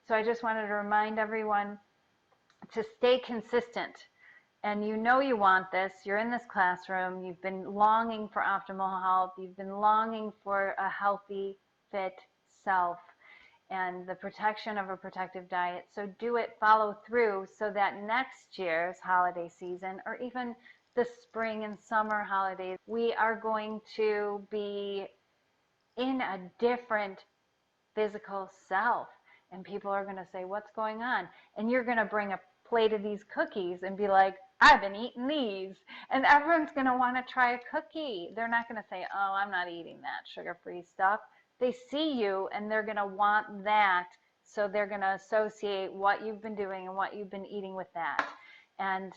So I just wanted to remind everyone to stay consistent. And you know you want this. You're in this classroom. You've been longing for optimal health. You've been longing for a healthy, fit self and the protection of a protective diet. So do it, follow through, so that next year's holiday season, or even the spring and summer holidays, we are going to be in a different physical self. And people are going to say, what's going on? And you're going to bring a plate of these cookies and be like, I've been eating these. And everyone's going to want to try a cookie. They're not going to say, oh, I'm not eating that sugar-free stuff. They see you and they're going to want that. So they're going to associate what you've been doing and what you've been eating with that. And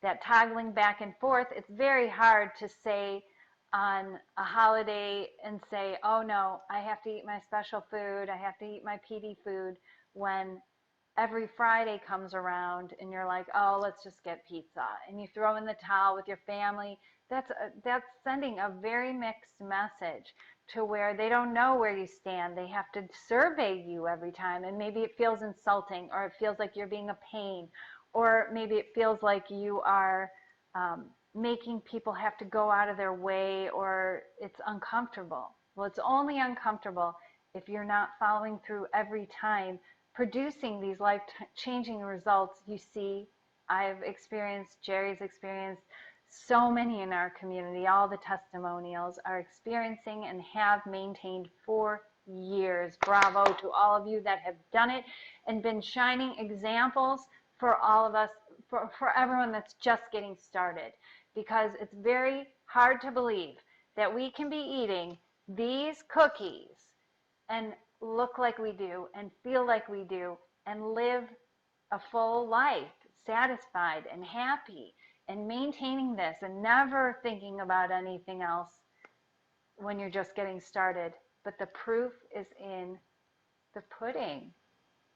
that toggling back and forth, it's very hard to say on a holiday and say, oh no, I have to eat my special food, I have to eat my PD food, when every Friday comes around and you're like, oh, let's just get pizza, and you throw in the towel with your family. That's sending a very mixed message to where they don't know where you stand. They have to survey you every time, and maybe it feels insulting, or it feels like you're being a pain, or maybe it feels like you are making people have to go out of their way, or it's uncomfortable. Well, it's only uncomfortable if you're not following through every time, producing these life-changing results. You see, I've experienced, Jerry's experienced, so many in our community, all the testimonials are experiencing and have maintained for years. Bravo to all of you that have done it and been shining examples for all of us, for everyone that's just getting started, because it's very hard to believe that we can be eating these cookies and look like we do and feel like we do and live a full life, satisfied and happy, and maintaining this and never thinking about anything else when you're just getting started. But the proof is in the pudding,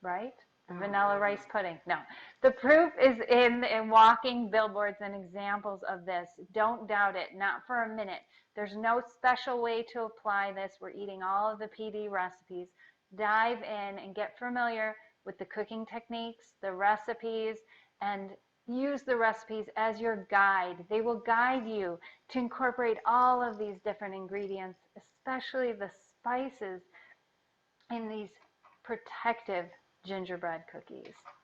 right? The vanilla rice pudding. No, the proof is in walking billboards and examples of this. Don't doubt it, not for a minute. There's no special way to apply this. We're eating all of the PD recipes. Dive in and get familiar with the cooking techniques, the recipes, and use the recipes as your guide. They will guide you to incorporate all of these different ingredients, especially the spices in these protective gingerbread cookies.